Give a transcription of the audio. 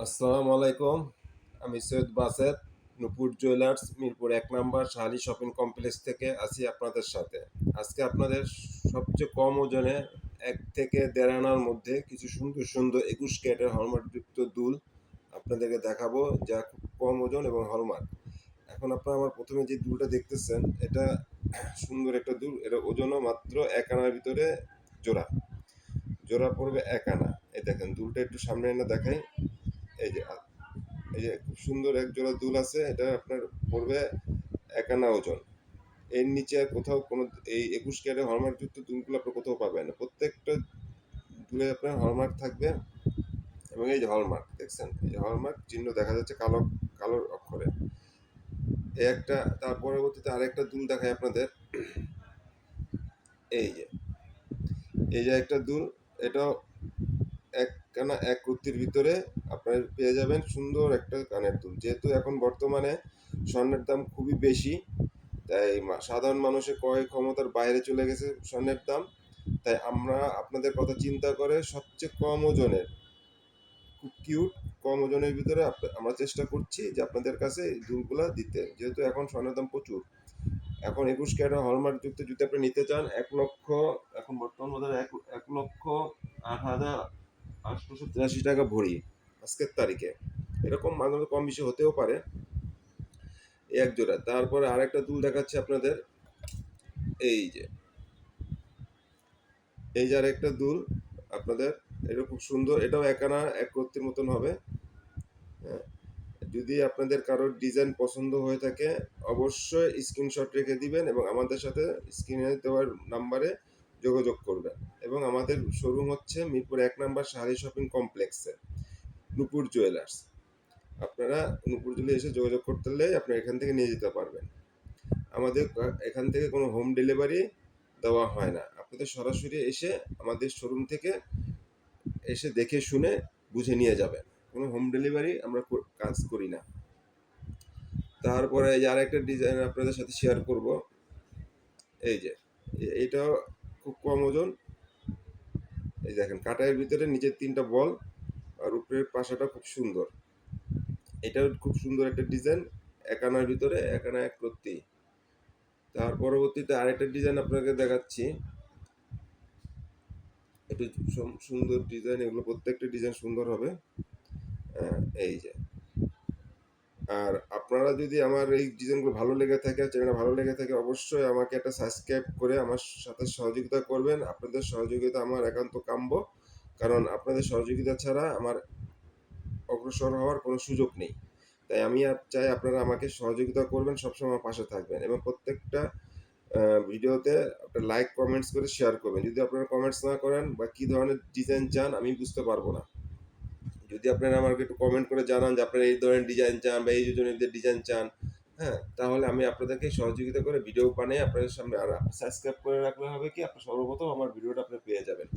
আসসালামু আলাইকুম। আমি Syed Baset, Nupur jewellers, Mirpur ১ number Shahali shopping complex থেকে আছি আপনাদের সাথে। আজকে আপনাদের সবচেয়ে কম ওজনে ১ থেকে ১.৫ আনার মধ্যে কিছু সুন্দর, সুন্দর ২১ ক্যারেটের হলমার্কযুক্ত দুল আপনাদেরকে দেখাবো, যা খুব কম ওজন এবং হলমার্ক। এখন আপনারা আমার ১ম এ যে দুলটা দেখতেছেন, এটা সুন্দর একটা দুল। এটার ওজনও মাত্র ১ আনার ভিতরে জোড়া। জোড়া পড়বে ১ আনা। এই দেখেন দুলটা একটু সামনে এনে দেখাই। এই যে এই যে খুব সুন্দর এক জোড়া দুল আছে, এটা আপনার পড়বে ১ আনা ওজন। এর নিচে আর কোথাও কোনো এই ২১ ক্যারেটের হলমার্কযুক্ত দুলগুলো আপনার কোথাও পাবেন না। প্রত্যেকটা দুলে আপনার হলমার্ক থাকবে এবং এই যে হলমার্ক দেখছেন? এই যে হলমার্ক চিহ্ন দেখা যাচ্ছে কালো কালো অক্ষরে। এই একটা, তার পরবর্তীতে আরেকটা দুল দেখাই আপনাদের। এই যে এই যে একটা দুল, এটাও ১ আনা ১ রত্তির ভিতরে আপনার পেয়ে যাবেন সুন্দর একটা কানের দুল। যেহেতু এখন বর্তমানে স্বর্ণের দাম খুবই বেশি, তাই সাধারণ মানুষের ক্রয় ক্ষমতার বাইরে চলে গেছে স্বর্ণের দাম। তাই আমরা আপনাদের কথা চিন্তা করে সবচেয়ে কম ওজনের, খুব কিউট, কম ওজনের ভিতরে আমরা চেষ্টা করছি যে আপনাদের কাছে এই দুলগুলা দিতে। যেহেতু এখন স্বর্ণের দাম প্রচুর। এখন ২১ ক্যারেট হলমার্কযুক্ত যদি আপনি নিতে চান, ১,০০,০০০, এখন বর্তমান বাজারে ১,৮৮,৮৮৩ টাকা ভরি আজকের তারিখে। এরকম মাঝে মাঝে কম বেশি হতেও পারে। এই এক জোড়া। তারপরে আরেকটা দুল দেখাচ্ছি আপনাদের। এই যে এই যে আরেকটা দুল আপনাদের, এটা খুব সুন্দর। এটাও ১ আনা ১ রত্তির মতন হবে। হ্যাঁ, যদি আপনাদের কারোর ডিজাইন পছন্দ হয়ে থাকে, অবশ্যই স্ক্রিনশট রেখে দিবেন এবং আমাদের সাথে স্ক্রিনে দেওয়ার নাম্বারে যোগাযোগ করবেন। এবং আমাদের শোরুম হচ্ছে মিরপুর ১ নাম্বার শাহালি শপিং কমপ্লেক্সে, নূপুর জুয়েলার্স। আপনারা নূপুর জুয়েলার্সে এসে যোগাযোগ করতে হলে আপনারা এখান থেকে নিয়ে যেতে পারবেন। আমাদের এখান থেকে কোনো হোম ডেলিভারি দেওয়া হয় না। আপনাদের সরাসরি এসে আমাদের শোরুম থেকে এসে দেখে শুনে বুঝে নিয়ে যাবেন। কোনো হোম ডেলিভারি আমরা কাজ করি না। তারপরে এই যে আরেকটা ডিজাইন আপনাদের সাথে শেয়ার করব। এই যে এটাও খুব কম ওজন। এই দেখেন কাটায়ের ভিতরে নিচের ৩টা বল আর উপরের পাশাটা খুব সুন্দর। এটাও খুব সুন্দর একটা ডিজাইন, ১ আনার ভিতরে ১ আনা ১ রত্তি। তার পরবর্তীতে আরেকটা ডিজাইন আপনাকে দেখাচ্ছি। একটু সুন্দর ডিজাইন, এগুলো প্রত্যেকটা ডিজাইন সুন্দর হবে। এই যে, আর আপনারা যদি আমার এই ডিজাইনগুলো ভালো লেগে থাকে, চ্যানেলটা ভালো লেগে থাকে, অবশ্যই আমাকে একটা সাবস্ক্রাইব করে আমার সাথে সহযোগিতা করবেন। আপনাদের সহযোগিতা আমার একান্ত কাম্য, কারণ আপনাদের সহযোগিতা ছাড়া আমার অগ্রসর হওয়ার কোনো সুযোগ নেই। তাই আমি চাই আপনারা আমাকে সহযোগিতা করবেন, সবসময় আমার পাশে থাকবেন এবং প্রত্যেকটা ভিডিওতে একটা লাইক কমেন্টস করে শেয়ার করবেন। যদি আপনারা কমেন্টস না করেন বা কী ধরনের ডিজাইন চান, আমি বুঝতে পারবো না। যদি আপনারা আমাকে একটু কমেন্ট করে জানান যে আপনারা এই ধরনের ডিজাইন চান বা এই ওজনের ডিজাইন চান, হ্যাঁ, তাহলে আমি আপনাদেরকে সহযোগিতা করে ভিডিও বানিয়ে আপনাদের সামনে, আর সাবস্ক্রাইব করে রাখলে হবে কি, আপনার সর্বপ্রথম আমার ভিডিওটা আপনি পেয়ে যাবেন।